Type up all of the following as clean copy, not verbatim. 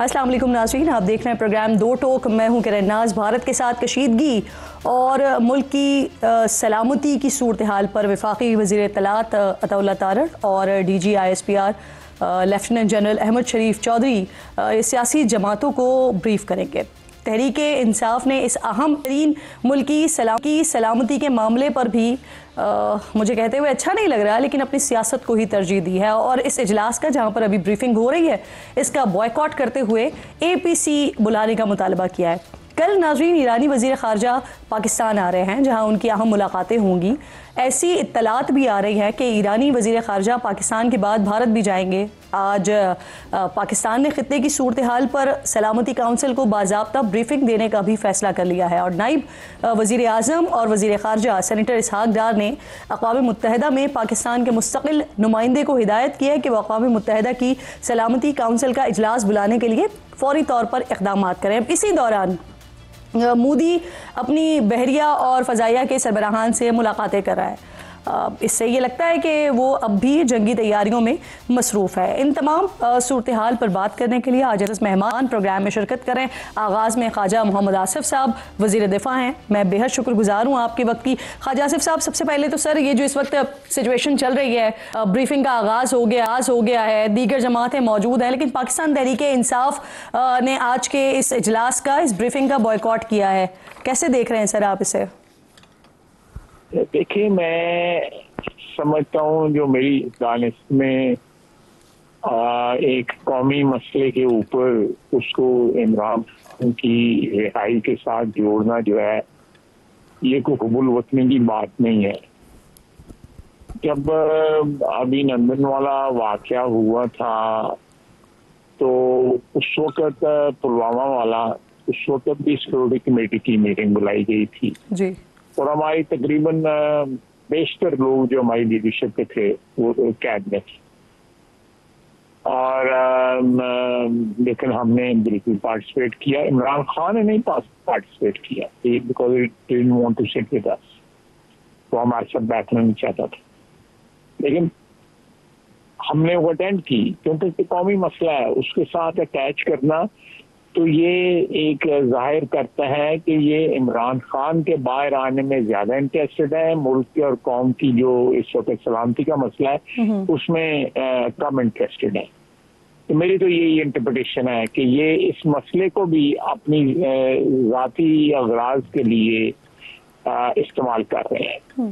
अस्सलाम वालेकुम नाज़रीन, आप देख रहे हैं प्रोग्राम दो टोक। मैं हूं किरण नाज। भारत के साथ कशीदगी और मुल्क की सलामती की सूरत हाल पर वफाकी वज़ीर इत्तलात अताउल्लाह तारड़ और DG ISPR lieutenant general Ahmed Sharif Chaudhry सियासी जमातों को ब्रीफ करेंगे। तहरीक इंसाफ ने इस अहम तरीन मुल्क की सलामती के मामले पर भी मुझे कहते हुए अच्छा नहीं लग रहा, लेकिन अपनी सियासत को ही तरजीह दी है और इस इजलास का जहां पर अभी ब्रीफिंग हो रही है इसका बॉयकॉट करते हुए APC बुलाने का मुतालबा किया है। कल नाज़रीन ईरानी वज़ीर ख़ारजा पाकिस्तान आ रहे हैं जहां उनकी अहम मुलाकातें होंगी। ऐसी इत्तलात भी आ रही है कि ईरानी वज़ीर ख़ारजा पाकिस्तान के बाद भारत भी जाएंगे। आज पाकिस्तान ने ख़ित्ते की सूरत हाल पर सलामती काउंसिल को बाज़ाब्ता ब्रीफिंग देने का भी फ़ैसला कर लिया है और नाइब वज़ीर आज़म और वज़ीर ख़ारजा सेनेटर इसहाक डार ने अक़वाम मुत्तहिदा में पाकिस्तान के मुस्तक़िल नुमाइंदे को हिदायत की है कि वह अक़वाम मुत्तहिदा की सलामती काउंसिल का इजलास बुलाने के लिए फ़ौरी तौर पर इक़दाम करें। इसी दौरान मोदी अपनी बहरिया और फ़ज़ाइया के सरबराहान से मुलाकातें कर रहा है। इससे ये लगता है कि वो अब भी जंगी तैयारियों में मसरूफ़ है। इन तमाम सूरत हाल पर बात करने के लिए आज दस मेहमान प्रोग्राम में शिरकत करें। आगाज़ में ख्वाजा मोहम्मद आसिफ साहब वज़ीर दिफ़ा हैं। मैं बेहद शुक्रगुज़ार हूँ आपके वक्त की। ख्वाजा आसिफ साहब, सबसे पहले तो सर ये जो इस वक्त सिचुएशन चल रही है, ब्रीफिंग का आगाज़ हो गया है, दीगर जमातें मौजूद हैं, लेकिन पाकिस्तान तहरीक इंसाफ ने आज के इस इजलास का, इस ब्रीफिंग का बॉयकॉट किया है। कैसे देख रहे हैं सर आप इसे? देखिए, मैं समझता हूँ जो मेरी दानिश में एक कौमी मसले के ऊपर उसको इमरान की रिहाई के साथ जोड़ना जो है, ये कोई हुबुल वतनी की बात नहीं है। जब अभी नंदन वाला वाक़या हुआ था तो उस वक़्त पुलवामा वाला, उस वक़्त भी सिक्योरिटी कमेटी की मीटिंग बुलाई गई थी जी, और हमारी तकरीबन बेशतर लोग जो हमारी लीडरशिप पे थे वो कैद में थे और लेकिन हमने बिल्कुल पार्टिसिपेट किया। इमरान खान ने नहीं पार्टिसिपेट किया because it didn't want to sit with us, तो हमारे साथ बैठना नहीं चाहता था, लेकिन हमने वो अटेंड की क्योंकि कौमी मसला है। उसके साथ अटैच करना तो ये एक जाहिर करता है कि ये इमरान खान के बाहर आने में ज्यादा इंटरेस्टेड है। मुल्क और कौम की जो इस वक्त सलामती का मसला है उसमें कम इंटरेस्टेड है। तो मेरी तो यही इंटरप्रिटेशन है कि ये इस मसले को भी अपनी ज़ाती अगराज के लिए इस्तेमाल कर रहे हैं।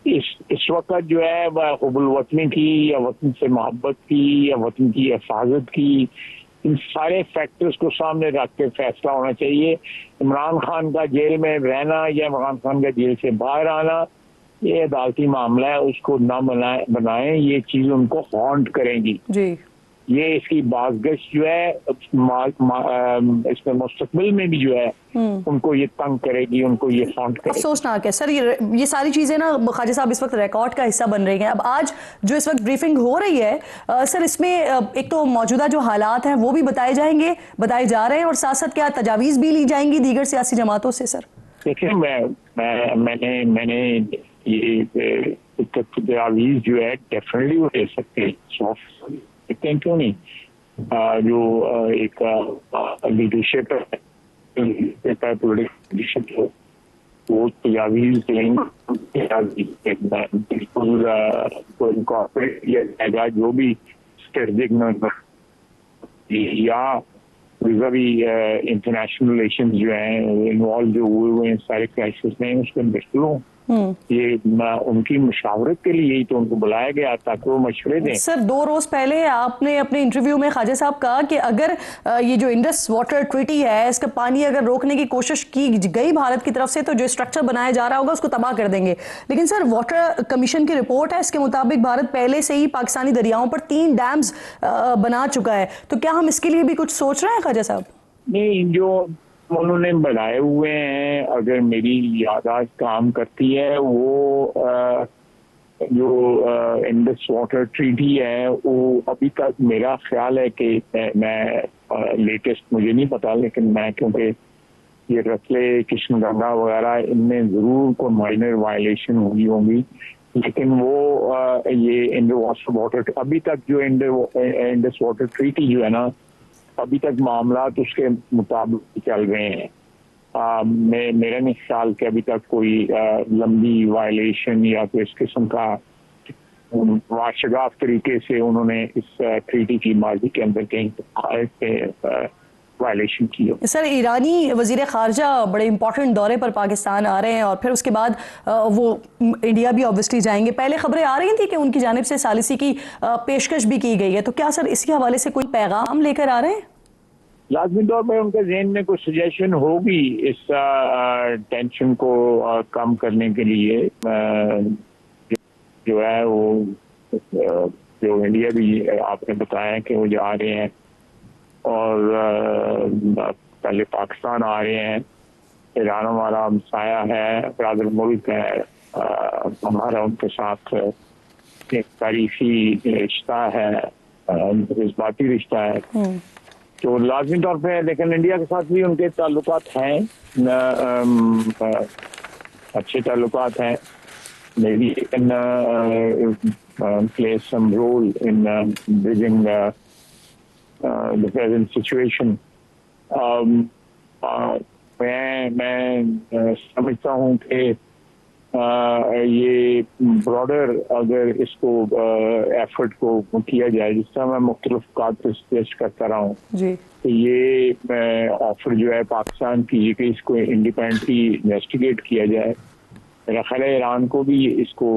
इस वक्त जो है वह हुबुल वतनी की या वतन से मोहब्बत की या वतन की हिफाजत की, इन सारे फैक्टर्स को सामने रख के फैसला होना चाहिए। इमरान खान का जेल में रहना या इमरान खान का जेल से बाहर आना ये अदालती मामला है, उसको ना बनाएं। ये चीज उनको हॉन्ट करेंगी जी। ये इसकी बाज़गश जो है इसमें मुस्तकबिल में भी जो है उनको ये तंग करेगी, उनको ये हॉन्ट करेगी। अफसोसनाक है सर, ये सारी चीज़ें ना ख्वाजा साहब इस वक्त रिकॉर्ड का हिस्सा बन रही हैं। अब आज जो इस वक्त ब्रीफिंग हो रही है सर, इसमें एक तो मौजूदा जो हालात हैं वो भी बताए जा रहे हैं और साथ साथ क्या तजावीज़ भी ली जाएंगी दीगर सियासी जमातों से। सर देखिए, मैंने ये तजावीज़ जो है डेफिनेटली वो दे सकते हैं, क्यों नहीं। जो एक लीडरशिप है, लीडरशिप वो तजावीज़ देंगे, बिल्कुल इनकॉर्पोरेट किया जाएगा जो भी स्ट्रेटेजिक या भी इंटरनेशनल रिलेशन जो हैं इन्वॉल्व जो हुए हैं सारे क्राइसिस में, उसके बिल्कुल ये उनकी मुशावरत के लिए ही तो उनको बुलाया गया ताकि वो मशवरे दें। सर 2 रोज पहले आपने अपने इंटरव्यू में ख्वाजा साहब कहा कि अगर ये जो इंडस वाटर ट्रीटी है इसका पानी अगर रोकने की कोशिश की गई भारत की तरफ से तो जो स्ट्रक्चर बनाया जा रहा होगा उसको तबाह कर देंगे। लेकिन सर वाटर कमीशन की रिपोर्ट है, इसके मुताबिक भारत पहले से ही पाकिस्तानी दरियाओं पर 3 डैम्स बना चुका है, तो क्या हम इसके लिए भी कुछ सोच रहे हैं ख्वाजा साहब? नहीं, जो उन्होंने बनाए हुए हैं, अगर मेरी यादाश्त काम करती है, वो जो इंडस वाटर ट्रीटी है वो अभी तक मेरा ख्याल है कि मैं लेटेस्ट मुझे नहीं पता, लेकिन मैं क्योंकि ये रसले किशनगंगा वगैरह इनमें ज़रूर कोई माइनर वायलेशन हुई होंगी, लेकिन वो ये इंडस वाटर अभी तक जो इंडस वाटर ट्रीटी जो है ना अभी तक मामला तो उसके मुताबिक चल रहे हैं। मेरा नहीं ख्याल कि अभी तक कोई लंबी वायलेशन या कोई इस किस्म का वाशगाफ तरीके से उन्होंने इस ट्रीटी की माजी के अंदर कहीं वायलेशन की हो। सर, ईरानी वजीर खारजा बड़े इंपॉर्टेंट दौरे पर पाकिस्तान आ रहे हैं और फिर उसके बाद वो इंडिया भी ऑब्वियसली जाएंगे। पहले खबरें आ रही थी कि उनकी जानिब से सालिसी की पेशकश भी की गई है, तो क्या सर इसके हवाले से कोई पैगाम लेकर आ रहे हैं? लाजमी तौर पर उनके जहन में कुछ सजेशन होगी इस टेंशन को कम करने के लिए। जो है वो जो इंडिया भी आपने बताया कि वो जा रहे हैं और पहले पाकिस्तान आ रहे हैं। ईरान हमारा हमसाया है, ब्रादर मुल्क है, हमारा उनके साथ एक तारीखी रिश्ता है, जज्बाती रिश्ता है। तो लाजमी तौर पे लेकिन इंडिया के साथ भी उनके ताल्लुकात हैं, अच्छे ताल्लुकात हैं। maybe it can play some role in bridging the present situation. मैं समझता हूँ कि ये ब्रॉडर अगर इसको एफर्ट को किया जाए, जिस तरह मैं मुख्तलिफ कात पे सजेस्ट करता रहा हूँ तो ये ऑफर जो है पाकिस्तान की कि इसको इंडिपेंडेंटली इन्वेस्टिगेट किया जाए। मेरा ख्याल है ईरान को भी इसको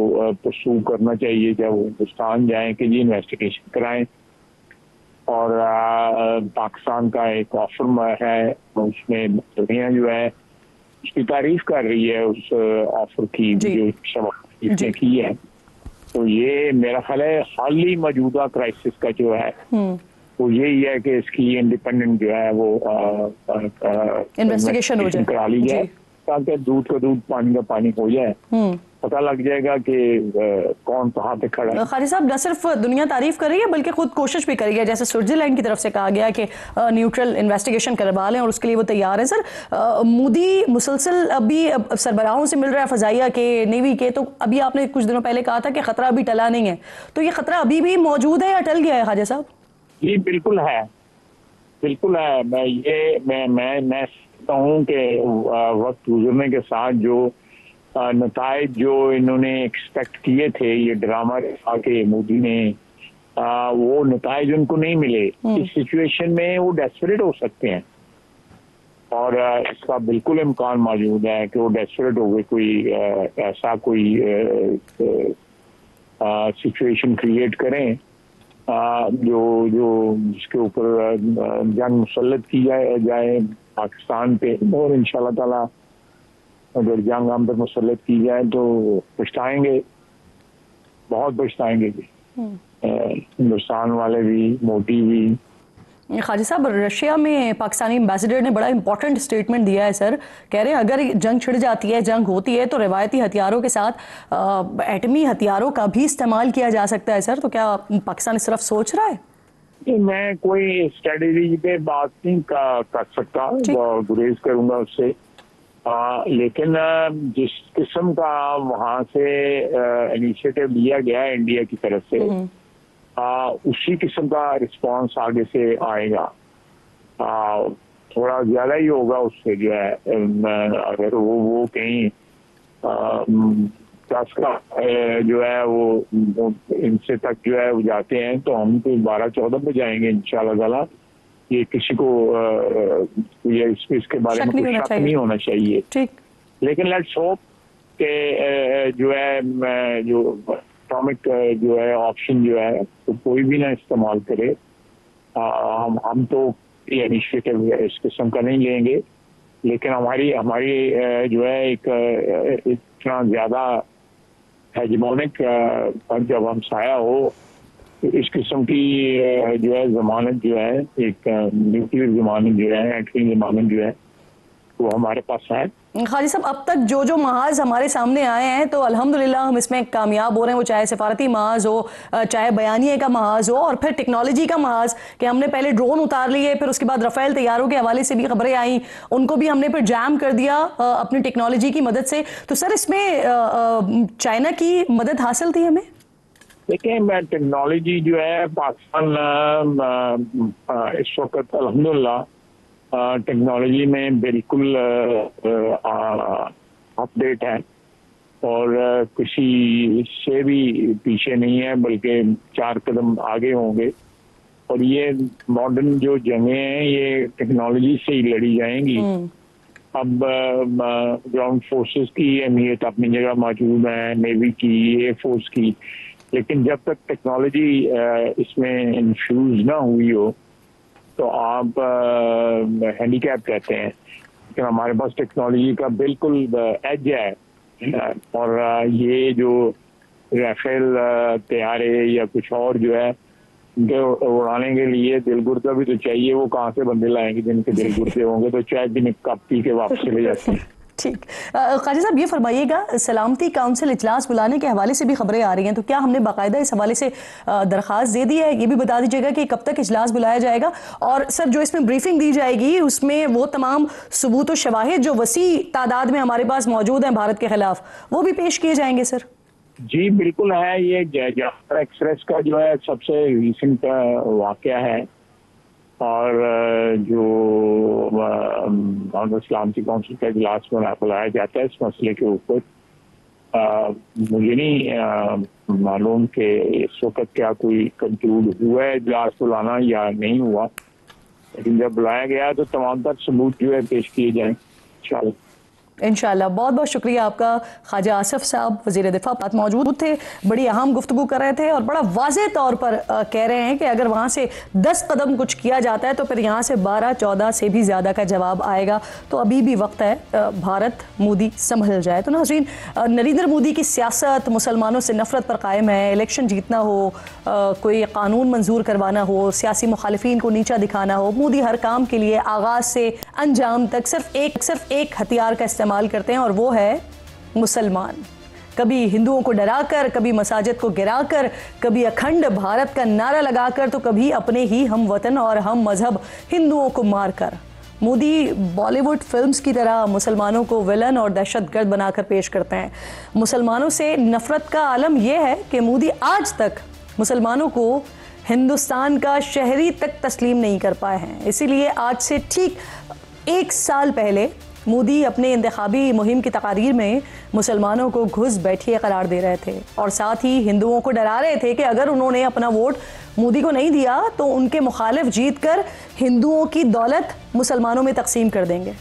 परसू करना चाहिए जब वो हिंदुस्तान जाए कि जी इन्वेस्टिगेशन कराएं। और पाकिस्तान का एक ऑफर है, उसमें दुनिया जो है उसकी तारीफ कर रही है उस ऑफर की जो शबाब इसने की है। तो ये मेरा ख्याल है हाली मौजूदा क्राइसिस का जो है वो यही है कि इसकी इंडिपेंडेंट जो है वो इन्वेस्टिगेशन हो जाए, करा ली जाए ताकि दूध का दूध पानी का पानी हो जाए, पता लग जाएगा कि कौन कहाँ पे खड़ा है। खालिद साहब, न सिर्फ दुनिया तारीफ कर रही है बल्कि खुद कोशिश भी कर रही है, जैसे स्विट्जरलैंड की तरफ से कहा गया कि न्यूट्रल इन्वेस्टिगेशन करवा लें और उसके लिए वो तैयार है। सर, मोदी मुसलसल अभी सरबराहों से मिल रहा है, फजाइया के, नेवी के, तो अभी आपने कुछ दिनों पहले कहा था कि खतरा अभी टला नहीं है, तो ये खतरा अभी भी मौजूद है या टल गया है खाजा साहब? जी बिल्कुल है, बिल्कुल है। मैं समझता हूँ कि वक्त गुजरने के साथ जो नताइज जो इन्होंने एक्सपेक्ट किए थे, ये ड्रामा के मोदी ने, वो नताइज उनको नहीं मिले। इस सिचुएशन में वो डेस्परेट हो सकते हैं और इसका बिल्कुल इम्कान मौजूद है कि वो डेस्परेट हो गए, कोई ऐसा कोई सिचुएशन क्रिएट करें जो जिसके ऊपर जंग मुसल्लत की जाए पाकिस्तान पे। और इंशाल्लाह ताला अगर जंग हम पर मुसल्लत की जाए तो पछताएंगे, बहुत पछताएंगे जी, हिंदुस्तान वाले भी, मोदी भी। खाजा साहब, रशिया में पाकिस्तानी एम्बेसडर ने बड़ा इंपॉर्टेंट स्टेटमेंट दिया है सर, कह रहे हैं अगर जंग छिड़ जाती है, जंग होती है तो रिवायती हथियारों के साथ एटमी हथियारों का भी इस्तेमाल किया जा सकता है। सर, तो क्या पाकिस्तान इस तरफ सोच रहा है? मैं कोई स्ट्रेटेजी पे बात नहीं कर सकता, गुरेज करूंगा उससे, लेकिन जिस किस्म का वहाँ से इनिशिएटिव लिया गया है इंडिया की तरफ से, उसी किस्म का रिस्पांस आगे से आएगा। थोड़ा ज्यादा ही होगा उससे जो है, अगर वो कहीं 10 का जो है वो इनसे तक जो है वो जाते हैं तो हम तो 12-14 पे जाएंगे इंशाल्लाह ताला। ये किसी को इसके बारे में कोई शक नहीं होना चाहिए। ठीक, लेकिन लेट्स होप के जो है जो एटॉमिक जो है ऑप्शन जो है तो कोई भी ना इस्तेमाल करे। हम तो ये इनिशिएटिव इस किस्म का नहीं लेंगे, लेकिन हमारी जो है एक इतना ज्यादा हेजेमोनिक जब हम साया हो, इस किस्म की जो है जमानत जो है, एक न्यूक्लियर जमानत जो है, एटमी जमानत जो है, वो हमारे पास है। खाजी साहब, अब तक जो महाज हमारे सामने आए हैं तो अल्हम्दुलिल्लाह हम इसमें कामयाब हो रहे हैं, वो चाहे सिफारती महाज हो, चाहे बयानिए का महाज हो, और फिर टेक्नोलॉजी का महाज कि हमने पहले ड्रोन उतार लिए, फिर उसके बाद रफेल तैयारों के हवाले से भी खबरें आई, उनको भी हमने फिर जैम कर दिया अपनी टेक्नोलॉजी की मदद से। तो सर, इसमें चाइना की मदद हासिल थी हमें? देखिए, टेक्नोलॉजी जो है पाकिस्तान इस वक्त अल्हम्दुलिल्लाह टेक्नोलॉजी में बिल्कुल अपडेट है और किसी से भी पीछे नहीं है, बल्कि 4 कदम आगे होंगे। और ये मॉडर्न जो जंगें हैं ये टेक्नोलॉजी से ही लड़ी जाएंगी। अब ग्राउंड फोर्सेस की अहमियत अपनी जगह मौजूद है, नेवी की, एयरफोर्स की, लेकिन जब तक टेक्नोलॉजी इसमें इन्फ्यूज ना हुई हो तो आप हैंडीकैप कहते हैं। लेकिन हमारे पास टेक्नोलॉजी का बिल्कुल एज है और ये जो राफेल तैयारे या कुछ और जो है उनके उड़ाने के लिए दिलगुर्दा भी तो चाहिए। वो कहाँ से बंदे लाएंगे जिनके दिलगुर्दे होंगे तो चाय भी कप पी के वापस चले जाते हैं। ठीक, काजी साहब ये फरमाइएगा, सलामती काउंसिल इजलास बुलाने के हवाले से भी खबरें आ रही हैं, तो क्या हमने बाकायदा इस हवाले से दरख्वास्त दे दी है? ये भी बता दीजिएगा कि कब तक इजलास बुलाया जाएगा और सर जो इसमें ब्रीफिंग दी जाएगी उसमें वो तमाम सबूत और शवाहिद जो वसी तादाद में हमारे पास मौजूद हैं भारत के खिलाफ वो भी पेश किए जाएंगे सर? जी बिल्कुल है। ये जाफर एक्सप्रेस का जो है सबसे रिसेंट वाकया है और जो सलामती काउंसिल का इजलास बुलाया जाता है इस मसले के ऊपर, मुझे नहीं मालूम कि इस वक्त क्या कोई कंक्लूड हुआ है इजलास बुलाना या नहीं हुआ, लेकिन जब बुलाया गया तो तमाम तर सबूत जो है पेश किए जाएं इंशाल्लाह। इंशाल्लाह। बहुत बहुत शुक्रिया आपका ख्वाजा आसिफ साहब, वज़ीर दिफा मौजूद थे, बड़ी अहम गुफ्तगू कर रहे थे और बड़ा वाज़ेह तौर पर कह रहे हैं कि अगर वहाँ से 10 कदम कुछ किया जाता है तो फिर यहाँ से 12-14 से भी ज़्यादा का जवाब आएगा। तो अभी भी वक्त है, भारत मोदी संभल जाए। तो नाज़रीन, नरेंद्र मोदी की सियासत मुसलमानों से नफरत पर कायम है। इलेक्शन जीतना हो, कोई कानून मंजूर करवाना हो, सियासी मुखालिफिन को नीचा दिखाना हो, मोदी हर काम के लिए आगाज़ से अंजाम तक सिर्फ एक हथियार का इस्तेमाल करते हैं और वो है मुसलमान। कभी हिंदुओं को डराकर, कभी मसाजिद को गिराकर, कभी अखंड भारत का नारा लगाकर, तो कभी अपने ही हम वतन और हम मजहब हिंदुओं को मारकर। मोदी बॉलीवुड फिल्म्स की तरह मुसलमानों को विलन और दहशतगर्द बनाकर पेश करते हैं। मुसलमानों से नफरत का आलम यह है कि मोदी आज तक मुसलमानों को हिंदुस्तान का शहरी तक तस्लीम नहीं कर पाए हैं। इसीलिए आज से ठीक 1 साल पहले मोदी अपने इंतखाबी मुहिम की तकारीर में मुसलमानों को घुस बैठिए करार दे रहे थे और साथ ही हिंदुओं को डरा रहे थे कि अगर उन्होंने अपना वोट मोदी को नहीं दिया तो उनके मुखालिफ जीत कर हिंदुओं की दौलत मुसलमानों में तकसीम कर देंगे।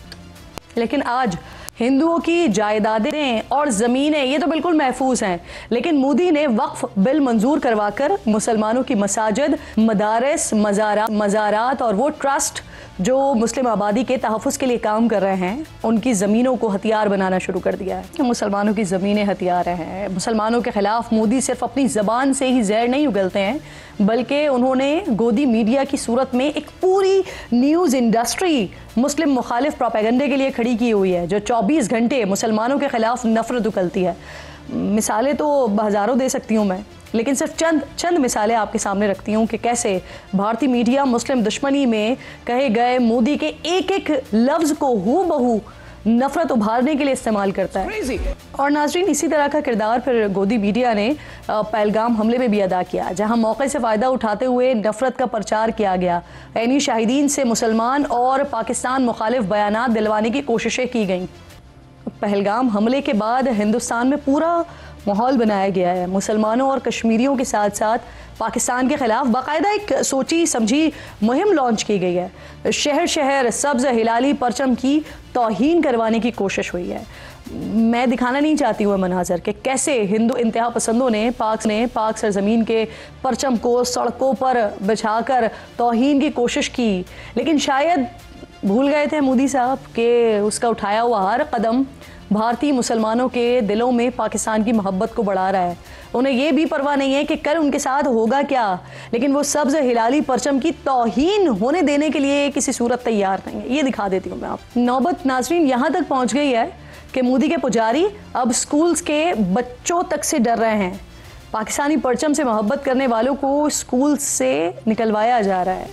लेकिन आज हिंदुओं की जायदादें और ज़मीनें ये तो बिल्कुल महफूज हैं, लेकिन मोदी ने वक्फ बिल मंजूर करवाकर मुसलमानों की मसाजिद, मदारस, मज़ारात और वो ट्रस्ट जो मुस्लिम आबादी के तहफ़्फ़ुज़ के लिए काम कर रहे हैं उनकी ज़मीनों को हथियार बनाना शुरू कर दिया है। मुसलमानों की ज़मीनें हथियार हैं। मुसलमानों के ख़िलाफ़ मोदी सिर्फ अपनी ज़बान से ही जहर नहीं उगलते हैं, बल्कि उन्होंने गोदी मीडिया की सूरत में एक पूरी न्यूज़ इंडस्ट्री मुस्लिम मुखालिफ प्रोपेगेंडे के लिए खड़ी की हुई है जो 24 घंटे मुसलमानों के ख़िलाफ़ नफ़रत उगलती है। मिसालें तो हज़ारों दे सकती हूँ मैं, लेकिन सिर्फ चंद मिसालें आपके सामने रखती हूँ कि कैसे भारतीय मीडिया मुस्लिम दुश्मनी में कहे गए मोदी के एक एक लफ्ज़ को हूबहू नफरत उभारने के लिए इस्तेमाल करता है। और नाजरीन, इसी तरह का किरदार फिर गोदी मीडिया ने पहलगाम हमले में भी अदा किया, जहां मौके से फ़ायदा उठाते हुए नफरत का प्रचार किया गया। यानी शाहिदीन से मुसलमान और पाकिस्तान मुखालिफ बयानात दिलवाने की कोशिशें की गईं। पहलगाम हमले के बाद हिंदुस्तान में पूरा माहौल बनाया गया है। मुसलमानों और कश्मीरियों के साथ साथ पाकिस्तान के ख़िलाफ़ बाकायदा एक सोची समझी मुहिम लॉन्च की गई है। शहर शहर सब्ज़ हिलाली परचम की तौहीन करवाने की कोशिश हुई है। मैं दिखाना नहीं चाहती हूँ मनाजर कि कैसे हिंदू इंतहा पसंदों ने पाक सरजमीन के परचम को सड़कों पर बिछाकर तौहीन की कोशिश की, लेकिन शायद भूल गए थे मोदी साहब कि उसका उठाया हुआ हर कदम भारतीय मुसलमानों के दिलों में पाकिस्तान की मोहब्बत को बढ़ा रहा है। उन्हें यह भी परवाह नहीं है कि कल उनके साथ होगा क्या, लेकिन वो सब्ज़ हिलाली परचम की तौहीन होने देने के लिए किसी सूरत तैयार नहीं है। ये दिखा देती हूँ मैं आप। नौबत नाज़रीन यहाँ तक पहुँच गई है कि मोदी के पुजारी अब स्कूल्स के बच्चों तक से डर रहे हैं। पाकिस्तानी परचम से मोहब्बत करने वालों को स्कूल से निकलवाया जा रहा है।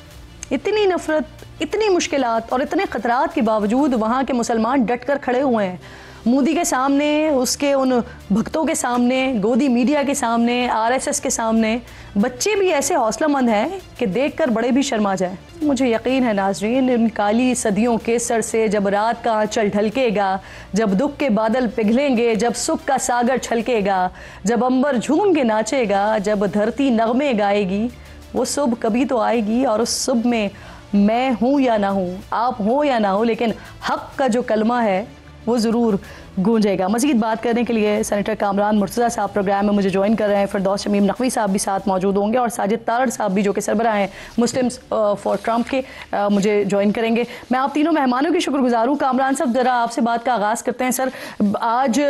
इतनी नफरत, इतनी मुश्किलात और इतने ख़तरात के बावजूद वहाँ के मुसलमान डट कर खड़े हुए हैं मोदी के सामने, उसके उन भक्तों के सामने, गोदी मीडिया के सामने, आरएसएस के सामने बच्चे भी ऐसे हौसलामंद हैं कि देखकर बड़े भी शर्मा जाए। मुझे यकीन है नाजरीन, इन काली सदियों के सर से जब रात का आंचल ढलकेगा, जब दुख के बादल पिघलेंगे, जब सुख का सागर छलकेगा, जब अंबर झूम के नाचेगा, जब धरती नगमे गाएगी, वो सुबह कभी तो आएगी। और उस सुबह में मैं हूँ या ना हूँ, आप हो या ना हो, लेकिन हक का जो कलमा है वो ज़रूर गूंजेगा। मज़ीद बात करने के लिए सेनेटर कामरान मुर्तज़ा साहब प्रोग्राम में मुझे ज्वाइन कर रहे हैं। फिरदौस शमीम नकवी साहब भी साथ मौजूद होंगे और साजिद तारड़ साहब भी, जो कि सरबराह हैं मुस्लिम्स फॉर ट्रंप के, मुझे ज्वाइन करेंगे। मैं आप तीनों मेहमानों की शुक्रगुजार हूँ। कामरान साहब, ज़रा आपसे बात का आगाज़ करते हैं। सर, आज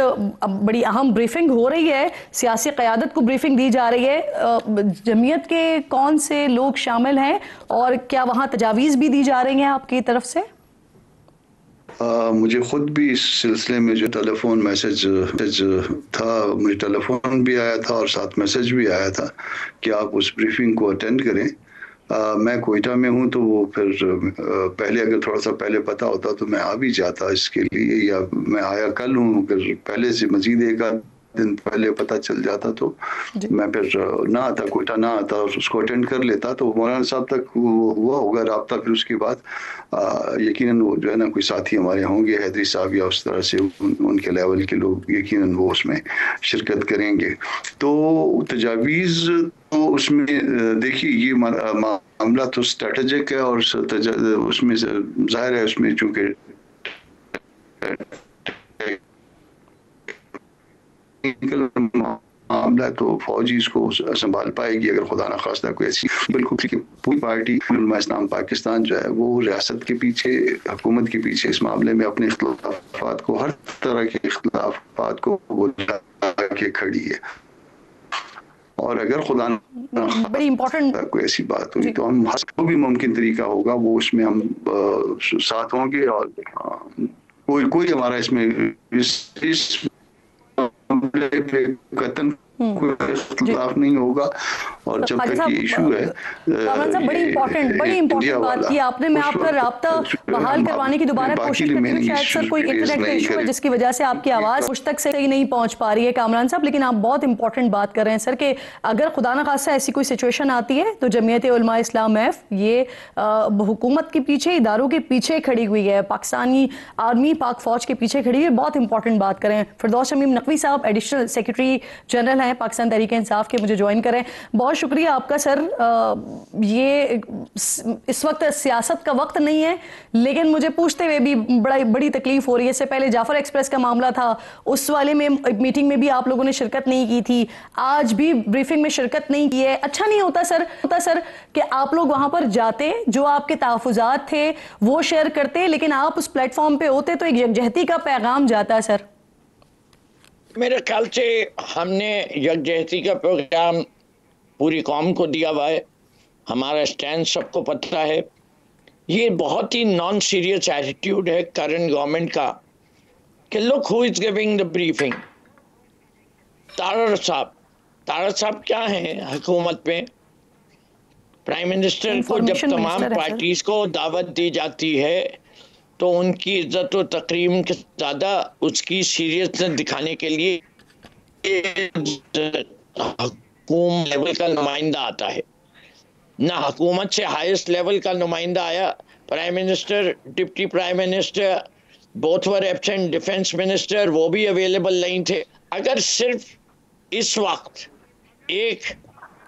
बड़ी अहम ब्रीफिंग हो रही है, सियासी क़यादत को ब्रीफिंग दी जा रही है। जमीयत के कौन से लोग शामिल हैं और क्या वहाँ तजावीज़ भी दी जा रही हैं आपकी तरफ से? मुझे खुद भी इस सिलसिले में जो टेलीफोन मैसेज था, मुझे टेलीफोन भी आया था और साथ मैसेज भी आया था कि आप उस ब्रीफिंग को अटेंड करें। मैं कोयटा में हूं, तो वो फिर पहले अगर थोड़ा सा पहले पता होता तो मैं आ भी जाता इसके लिए, या मैं आया कल हूं, अगर पहले से मजीद एक दिन पहले पता चल जाता तो मैं फिर ना आता, कोयटा ना आता और उसको अटेंड कर लेता। तो मौलाना साहब तक हुआ होगा रब्ता, फिर उसके बाद यकीनन वो जो है ना कोई साथी हमारे होंगे, हैदरी साहब या उस तरह से उनके लेवल के लोग, यकीनन वो उसमें शिरकत करेंगे। तो तजावीज़ तो उसमें देखिए, ये मामला तो स्ट्रेटेजिक है और उसमें जाहिर है, उसमें चूँकि मामला तो फौजी इसको संभाल पाएगी अगर खुदा न खास्ता कोई ऐसी, बिल्कुल पूरी पार्टी उलमा इस्लाम पाकिस्तान जो है वो रियासत के पीछे, हुकूमत के पीछे इस मामले में अपने इख्तिलाफात को, हर तरह के इख्तिलाफात को बुला के खड़ी है। और अगर खुदा बड़ी इम्पोर्टेंट कोई ऐसी बात हुई तो हम जो भी मुमकिन तरीका होगा वो उसमें हम साथ होंगे और कोई हमारा इसमें इस कतन कोई इख्तिलाफ नहीं होगा। और जब तक ये इशू है, बड़ी इम्पोर्टेंट बात की आपने। मैं आपका राब्ता बहाल करवाने की दोबारा कोशिश करती हूँ। शायद सर कोई इंटरनेट का इशू है जिसकी वजह से आपकी आवाज़ मुझ तक सही नहीं पहुँच पा रही है कामरान साहब, लेकिन आप बहुत इंपॉर्टेंट बात कर रहे हैं सर कि अगर खुदा न खास्ता ऐसी कोई सिचुएशन आती है तो जमीयत उलमा इस्लाम एफ ये हुकूमत के पीछे, इदारों के पीछे खड़ी हुई है, पाकिस्तानी आर्मी, पाक फौज के पीछे खड़ी हुई है। बहुत इंपॉर्टेंट बात करें। फिरदौस शमीम नकवी साहब एडिशनल सेक्रेटरी जनरल हैं पाकिस्तान तहरीक इंसाफ के, मुझे ज्वाइन करें। बहुत शुक्रिया आपका सर। ये इस वक्त सियासत का वक्त नहीं है, लेकिन मुझे पूछते हुए भी बड़ी तकलीफ हो रही है। इससे पहले जाफर एक्सप्रेस का मामला था, उस वाले में मीटिंग में भी आप लोगों ने शिरकत नहीं की थी, आज भी ब्रीफिंग में शिरकत नहीं की है। अच्छा नहीं होता सर कि आप लोग वहां पर जाते, जो आपके तहफ़्फ़ुज़ात थे वो शेयर करते, लेकिन आप उस प्लेटफॉर्म पे होते तो एक यकजहती का पैगाम जाता है सर। मेरे ख्याल से हमने यकजहती का प्रोग्राम पूरी कौम को दिया हुआ है, हमारा स्टैंड सबको पता है। ये बहुत ही नॉन सीरियस एटीट्यूड है करंट गवर्नमेंट का कि look who is giving the briefing. Tarar साहब क्या हैं हुकूमत में? प्राइम मिनिस्टर को जब तमाम पार्टीज को दावत दी जाती है तो उनकी इज्जत और तकरीम के ज़्यादा उसकी सीरियसनेस दिखाने के लिए हुकूमत लेवल का नुमाइंदा आता है, ना हुकूमत से हाईएस्ट लेवल का नुमाइंदा आया। Prime minister, deputy prime minister both were absent, defence minister वो भी अवेलेबल नहीं थे। अगर सिर्फ इस वक्त एक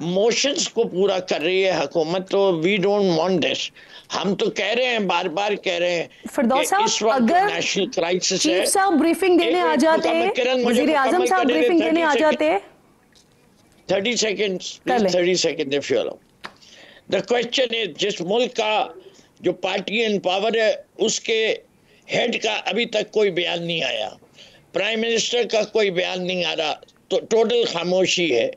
मोशंस को पूरा कर रही है हुकूमत तो वी डोंट वांट दिस। हम तो कह रहे हैं, बार बार कह रहे हैं, फिरदौस साहब अगर नेशनल क्राइसिस है, चीफ साहब ब्रीफिंग देने आ जाते, वजीर आजम साहब ब्रीफिंग देने आ जाते। 30 seconds, please, 30 seconds if you allow. The question is, जिस मुल्क का जो पार्टी इन पावर है उसके हेड का अभी तक कोई बयान नहीं आया, प्राइम मिनिस्टर का कोई बयान नहीं आ रहा, तो टोटल खामोशी है।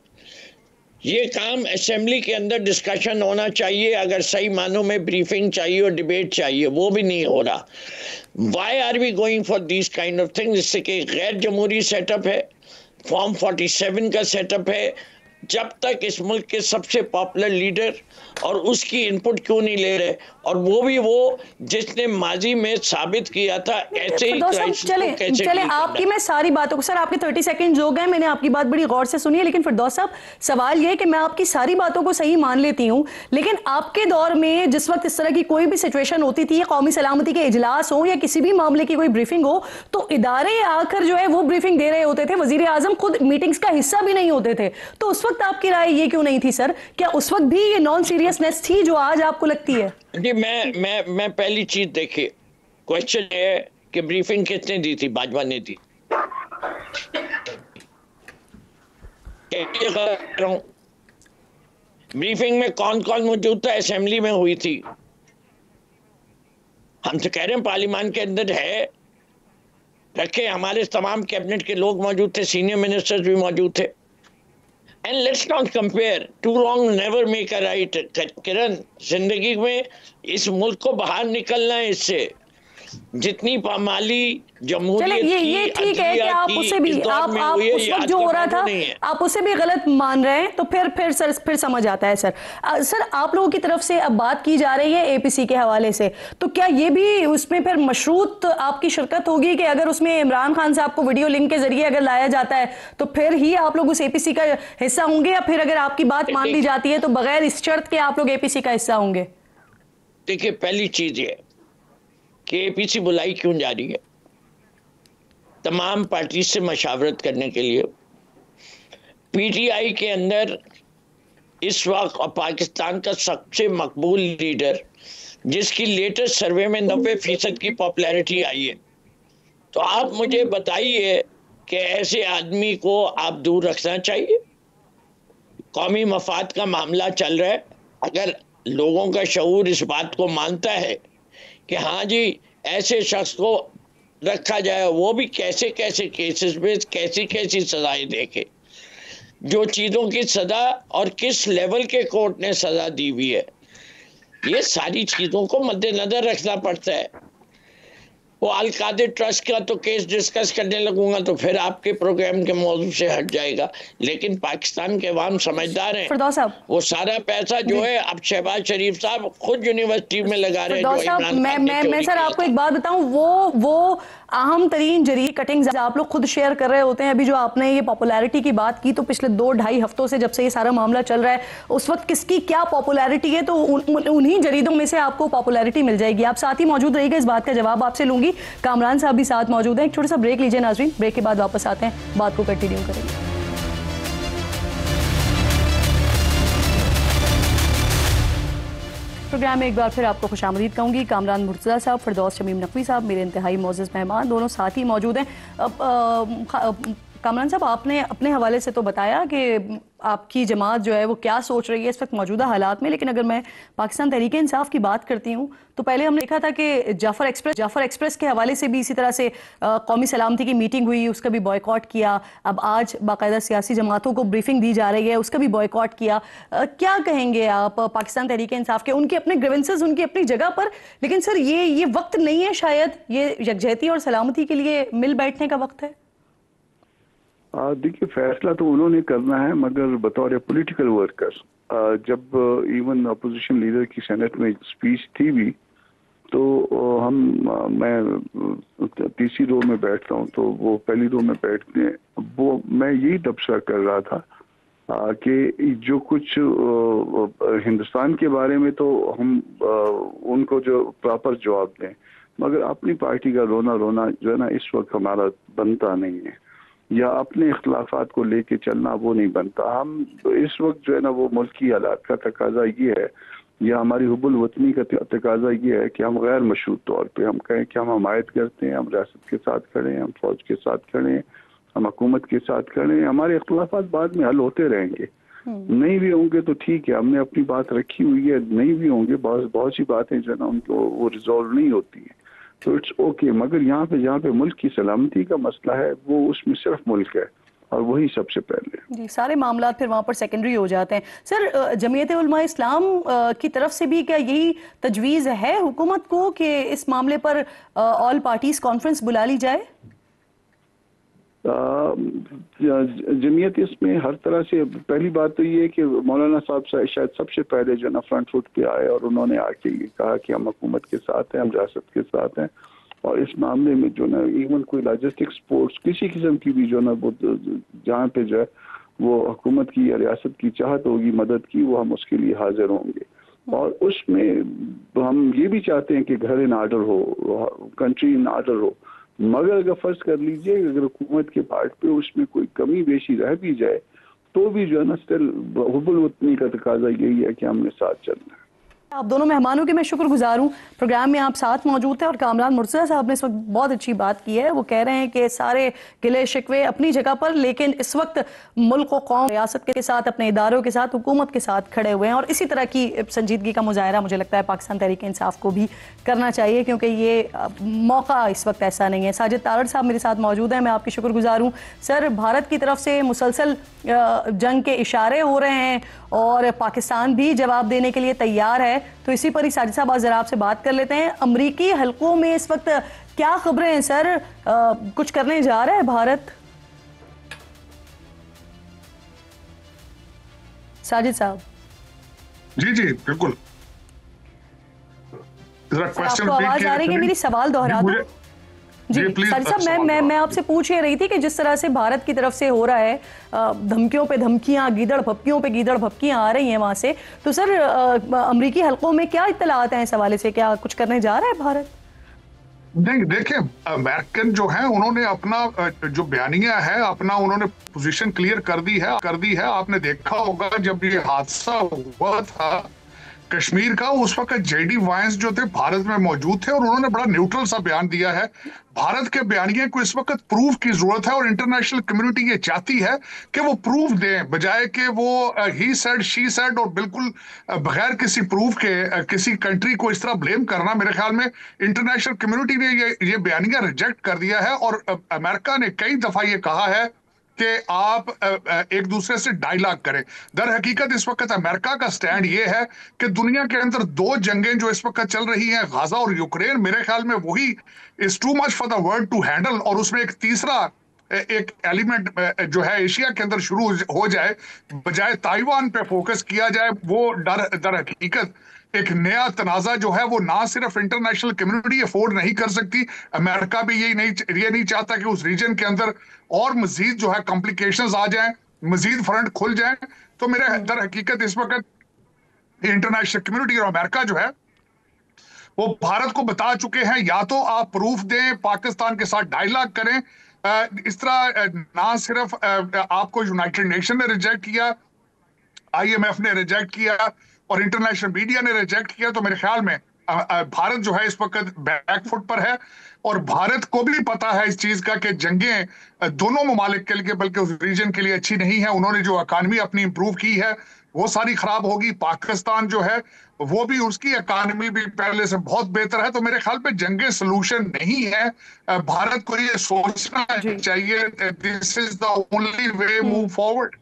ये काम असेंबली के अंदर डिस्कशन होना चाहिए, अगर सही मानों में ब्रीफिंग चाहिए और डिबेट चाहिए, वो भी नहीं हो रहा। Why are we going for this kind of thing? जिससे कि गैर जमहूरी सेटअप है, फॉर्म 47 का सेटअप है, जब तक इस मुल्क के सबसे पॉपुलर लीडर और उसकी इनपुट क्यों नहीं ले रहे, और वो भी वो जिसने माजी में साबित किया था ऐसे ही क्राइसिस को कैसे चले आपकी मैं सारी बातों को, सर आपके 30 सेकंड हो गए, मैंने आपकी बात बड़ी गौर से सुनी है, लेकिन फिरदौस साहब सवाल ये है कि मैं आपकी सारी बातों को सही मान लेती हूं, लेकिन आपके दौर में जिस वक्त इस तरह की कोई भी सिचुएशन होती थी, कौमी सलामती के इजलास हो या किसी भी मामले की कोई ब्रीफिंग हो, तो इदारे आकर जो है वो ब्रीफिंग दे रहे होते थे, वजीर आजम खुद मीटिंग्स का हिस्सा भी नहीं होते थे। तो उस वक्त आपकी राय ये क्यों नहीं थी सर? क्या उस वक्त भी ये नॉन सीरियसनेस थी जो आज आपको लगती है? जी मैं पहली चीज देखिए, क्वेश्चन है कि ब्रीफिंग किसने दी थी? बाजवा ने दी। ब्रीफिंग में कौन कौन मौजूद था? असेंबली में हुई थी। हम तो कह रहे हैं पार्लियामान के अंदर है, रखे, हमारे तमाम कैबिनेट के लोग मौजूद थे, सीनियर मिनिस्टर्स भी मौजूद थे। And let's not compare, two wrong never make a right. Kiran, जिंदगी में इस मुल्क को बाहर निकलना है इससे, जितनी माली जमहूरियत ये ठीक है कि आप उसे भी आप उस वक्त जो हो रहा था आप उसे भी गलत मान रहे हैं, तो फिर समझ आता है। सर आप लोगों की तरफ से अब बात की जा रही है एपीसी के हवाले से, तो क्या ये भी उसमें फिर मशरूत आपकी शिरकत होगी कि अगर उसमें इमरान खान साहब को वीडियो लिंक के जरिए अगर लाया जाता है तो फिर ही आप लोग उस एपीसी का हिस्सा होंगे, या फिर अगर आपकी बात मान ली जाती है तो बगैर इस शर्त के आप लोग एपीसी का हिस्सा होंगे? देखिए, पहली चीज ये कि एपीसी बुलाई क्यों जा रही है? तमाम पार्टी से मशावरत करने के लिए। पीटीआई के अंदर इस वक्त और पाकिस्तान का सबसे मकबूल लीडर, जिसकी लेटेस्ट सर्वे में 90% की पॉपुलैरिटी आई है, तो आप मुझे बताइए कि ऐसे आदमी को आप दूर रखना चाहिए? कौमी मफाद का मामला चल रहा है, अगर लोगों का शऊर इस बात को मानता है कि हाँ जी ऐसे शख्स को रखा जाए, वो भी कैसे कैसे केसेस में कैसी कैसी सजाएं देखे, जो चीज़ों की सज़ा और किस लेवल के कोर्ट ने सज़ा दी हुई है, ये सारी चीज़ों को मद्देनजर रखना पड़ता है। वो अल-कादिर ट्रस्ट का तो केस डिस्कस करने लगूंगा तो फिर आपके प्रोग्राम के मौजू से हट जाएगा, लेकिन पाकिस्तान के अवाम समझदार हैं। वो सारा पैसा जो है अब शहबाज शरीफ साहब खुद यूनिवर्सिटी में लगा रहे हैं। मैं सर आपको एक बात बताऊं, वो अहम तरीन जरिए कटिंग्स आप लोग खुद शेयर कर रहे होते हैं। अभी जो आपने ये पॉपुलैरिटी की बात की, तो पिछले 2-2.5 हफ्तों से जब से ये सारा मामला चल रहा है, उस वक्त किसकी क्या पॉपुलैरिटी है, तो उन्हीं जरीदों में से आपको पॉपुलैरिटी मिल जाएगी। आप साथ ही मौजूद रहिएगा, इस बात का जवाब आपसे लूंगी। कामरान साहब भी साथ मौजूद हैं। एक छोटा सा ब्रेक लीजिए नाज़रीन, ब्रेक के बाद वापस आते हैं, बात को कंटिन्यू करेंगे। प्रोग्राम में एक बार फिर आपको खुशामदीद कहूँगी। कामरान मुर्तज़ा साहब, फिरदौस शमीम नकवी साहब मेरे इंतहाई मोअज़्ज़ज़ मेहमान, दोनों साथ ही मौजूद हैं। कामरान साहब, आपने अपने हवाले से तो बताया कि आपकी जमात जो है वो क्या सोच रही है इस वक्त मौजूदा हालात में, लेकिन अगर मैं पाकिस्तान तहरीक इंसाफ की बात करती हूँ तो पहले हमने देखा था कि जाफर एक्सप्रेस के हवाले से भी इसी तरह से कौमी सलामती की मीटिंग हुई, उसका भी बॉयकॉट किया। अब आज बाकायदा सियासी जमातों को ब्रीफिंग दी जा रही है, उसका भी बॉयकॉट किया। क्या कहेंगे आप पाकिस्तान तहरीक इंसाफ के? उनके अपने ग्रीवेंसेस उनकी अपनी जगह पर, लेकिन सर ये वक्त नहीं है शायद, ये यकजहती और सलामती के लिए मिल बैठने का वक्त है? देखिए, फैसला तो उन्होंने करना है, मगर बतौर पॉलिटिकल वर्कर जब इवन अपोजिशन लीडर की सेनेट में स्पीच थी भी, तो मैं तीसरी रो में बैठता हूँ, तो वो पहली रो में बैठते, वो मैं यही तबसरा कर रहा था कि जो कुछ हिंदुस्तान के बारे में तो हम उनको जो प्रॉपर जवाब दें, मगर अपनी पार्टी का रोना जो है ना, इस वक्त हमारा बनता नहीं है, या अपने इख्तलाफात को लेके चलना वो नहीं बनता। हम इस वक्त जो है ना, वो मुल्की हालात का तकाजा ये है, या हमारी हुब्बुल वतनी का तकाजा ये है कि हम गैर मशरूत तौर पे हम कहें कि हम हमायत करते हैं, हम रियासत के साथ खड़े हैं, हम फौज के साथ खड़े हैं, हम हुकूमत के साथ खड़े हैं। हमारे इख्तलाफात बाद में हल होते रहेंगे, नहीं भी होंगे तो ठीक है, हमने अपनी बात रखी हुई है, नहीं भी होंगे बहुत सी बातें जो है ना उनको वो रिजॉल्व नहीं होती है, तो इट्स ओके। मगर यहाँ पे जहाँ पे मुल्क की सलामती का मसला है, वो उसमें सिर्फ मुल्क है और वही सबसे पहले जी, सारे मामला फिर वहाँ पर सेकेंडरी हो जाते हैं। सर, जमीयत उलमा इस्लाम की तरफ से भी क्या यही तजवीज़ है हुकूमत को कि इस मामले पर ऑल पार्टीज कॉन्फ्रेंस बुला ली जाए? जमीयत इसमें हर तरह से, पहली बात तो ये है कि मौलाना साहब शायद सबसे पहले जो ना फ्रंट फुट पे आए और उन्होंने आके ये कहा कि हम हुकूमत के साथ हैं, हम रियासत के साथ हैं, और इस मामले में जो ना इवन कोई लॉजिस्टिक स्पोर्ट्स किसी किस्म की भी जो ना वो जहाँ पे जो है वो हुकूमत की या रियासत की चाहत होगी मदद की, वो हम उसके लिए हाजिर होंगे। और उसमें हम ये भी चाहते हैं कि घर इन ऑर्डर हो, कंट्री इन ऑर्डर हो, मगर अगर फर्ज कर लीजिए अगर हुकूमत के पार्ट पे उसमें कोई कमी बेशी रह भी जाए तो भी जो है ना स्टिल हुबुल वतनी का तकाजा यही है कि हमने साथ चलना है। आप दोनों मेहमानों के मैं शुक्रगुजार हूँ, प्रोग्राम में आप साथ मौजूद थे और कामरान मुर्तज़ा साहब ने इस वक्त बहुत अच्छी बात की है। वो कह रहे हैं कि सारे गिले शिकवे अपनी जगह पर, लेकिन इस वक्त मुल्क व कौम रियासत के साथ, अपने इदारों के साथ, हुकूमत के साथ खड़े हुए हैं और इसी तरह की संजीदगी का मुजाहरा मुझे लगता है पाकिस्तान तहरीक इंसाफ को भी करना चाहिए, क्योंकि ये मौका इस वक्त ऐसा नहीं है। साजिद तारड़ साहब मेरे साथ मौजूद हैं, मैं आपकी शुक्रगुजार हूँ। सर, भारत की तरफ से मुसलसल जंग के इशारे हो रहे हैं और पाकिस्तान भी जवाब देने के लिए तैयार है, तो इसी पर ही साजिद साहब आज जरा आपसे बात कर लेते हैं। अमरीकी हलकों में इस वक्त क्या खबरें हैं सर, कुछ करने जा रहा है भारत? साजिद साहब। जी जी बिल्कुल। आपको आवाज आ रही है? मेरी सवाल दोहरा दो। जी साजिद साहब, मैं आपसे पूछ ये रही थी कि जिस तरह से भारत की तरफ से हो रहा है, धमकियों पे धमकियां, गीदड़ भपकियों पे गीदड़ भपकियां आ रही हैं वहां से, तो सर अमरीकी हलकों में क्या इत्तलात हैं इस हवाले से? क्या कुछ करने जा रहा है भारत? नहीं, देखिए, अमेरिकन जो है उन्होंने अपना जो बयानिया है, अपना उन्होंने पोजीशन क्लियर कर दी है। आपने देखा होगा जब ये हादसा हुआ था कश्मीर का, उस वक्त जेडी वांस जो थे भारत में मौजूद थे और उन्होंने बड़ा न्यूट्रल सा बयान दिया है। भारत के बयानिए को इस वक्त प्रूफ की जरूरत है और इंटरनेशनल कम्युनिटी ये चाहती है कि वो प्रूफ दें, बजाय कि वो ही सेड शी सेड और बिल्कुल बगैर किसी प्रूफ के किसी कंट्री को इस तरह ब्लेम करना। मेरे ख्याल में इंटरनेशनल कम्युनिटी ने ये बयानिया रिजेक्ट कर दिया है और अमेरिका ने कई दफा ये कहा है कि आप एक दूसरे से डायलॉग करें। दर हकीकत इस वक्त अमेरिका का स्टैंड ये है कि दुनिया के अंदर दो जंगें जो इस वक्त चल रही हैं, गाजा और यूक्रेन, मेरे ख्याल में वही is too much for the world to handle, और उसमें एक तीसरा एक एलिमेंट जो है एशिया के अंदर शुरू हो जाए, बजाय ताइवान पे फोकस किया जाए। वो दर हकीकत एक नया तनाजा जो है वो ना सिर्फ इंटरनेशनल कम्युनिटी अफोर्ड नहीं कर सकती, अमेरिका भी ये नहीं चाहता कि उस रीजन के अंदर और मजीद जो है कॉम्प्लिकेशंस आ जाएं, मजीद फ्रंट खुल जाएं। तो मेरे दर हकीकत इस वक्त इंटरनेशनल कम्युनिटी और अमेरिका जो है वो भारत को बता चुके हैं, या तो आप प्रूफ दें, पाकिस्तान के साथ डायलॉग करें। इस तरह ना सिर्फ आपको यूनाइटेड नेशन ने रिजेक्ट किया, IMF ने रिजेक्ट किया और इंटरनेशनल मीडिया ने रिजेक्ट किया, तो मेरे ख्याल में भारत जो है इस वक्त बैकफुट पर है और भारत को भी पता है इस चीज का कि जंगें दोनों ममालिक के लिए बल्कि उस रीजन के लिए अच्छी नहीं है। उन्होंने जो इकानमी अपनी इंप्रूव की है वो सारी खराब होगी। पाकिस्तान जो है वो भी, उसकी इकानमी भी पहले से बहुत बेहतर है। तो मेरे ख्याल पे जंगे सोल्यूशन नहीं है। भारत को ये सोचना चाहिए this is the only way move forward.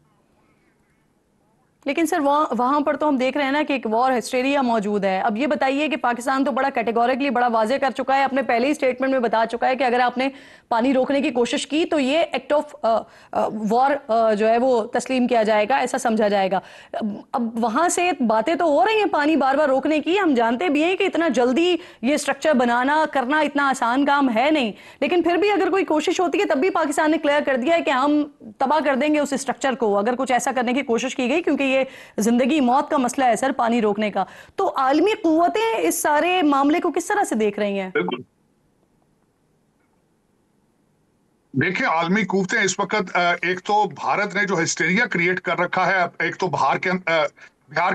लेकिन सर वहाँ पर तो हम देख रहे हैं ना कि एक वॉर हिस्टेरिया मौजूद है। अब ये बताइए कि पाकिस्तान तो बड़ा कैटेगोरिकली बड़ा वाजे कर चुका है, अपने पहले ही स्टेटमेंट में बता चुका है कि अगर आपने पानी रोकने की कोशिश की तो ये एक्ट ऑफ वॉर जो है वो तस्लीम किया जाएगा, ऐसा समझा जाएगा। अब वहाँ से बातें तो हो रही हैं पानी बार बार रोकने की, हम जानते भी हैं कि इतना जल्दी ये स्ट्रक्चर बनाना करना इतना आसान काम है नहीं, लेकिन फिर भी अगर कोई कोशिश होती है, तब भी पाकिस्तान ने क्लियर कर दिया है कि हम तबाह कर देंगे उस स्ट्रक्चर को अगर कुछ ऐसा करने की कोशिश की गई, क्योंकि ये जिंदगी मौत का मसला है सर पानी रोकने का। तो आलमी कुव्वतें इस सारे मामले को किस तरह से देख रही हैं? बिल्कुल, देखिए, आलमी कुव्वतें इस वक्त एक तो भारत ने जो हिस्टेरिया क्रिएट कर रखा है, एक तो बिहार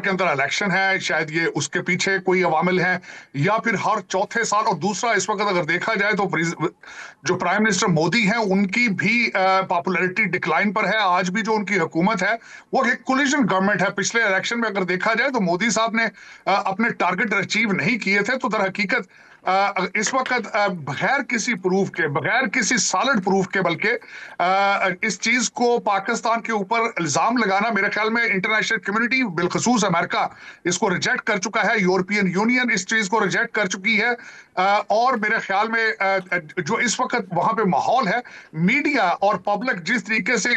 के अंदर इलेक्शन है, शायद ये उसके पीछे कोई अवामिल है, या फिर हर चौथे साल, और दूसरा इस वक्त अगर देखा जाए तो जो प्राइम मिनिस्टर मोदी हैं उनकी भी पॉपुलैरिटी डिक्लाइन पर है। आज भी जो उनकी हुकूमत है वो एक कोलिशन गवर्नमेंट है। पिछले इलेक्शन में अगर देखा जाए तो मोदी साहब ने अपने टारगेट अचीव नहीं किए थे। तो दर हकीकत इस वक्त बगैर किसी प्रूफ के, बगैर किसी सॉलिड प्रूफ के, बल्कि इस चीज को पाकिस्तान के ऊपर इल्जाम लगाना, मेरे ख्याल में इंटरनेशनल कम्युनिटी बिलखसूस अमेरिका इसको रिजेक्ट कर चुका है, यूरोपियन यूनियन इस चीज को रिजेक्ट कर चुकी है। और मेरे ख्याल में जो इस वक्त वहां पे माहौल है, मीडिया और पब्लिक जिस तरीके से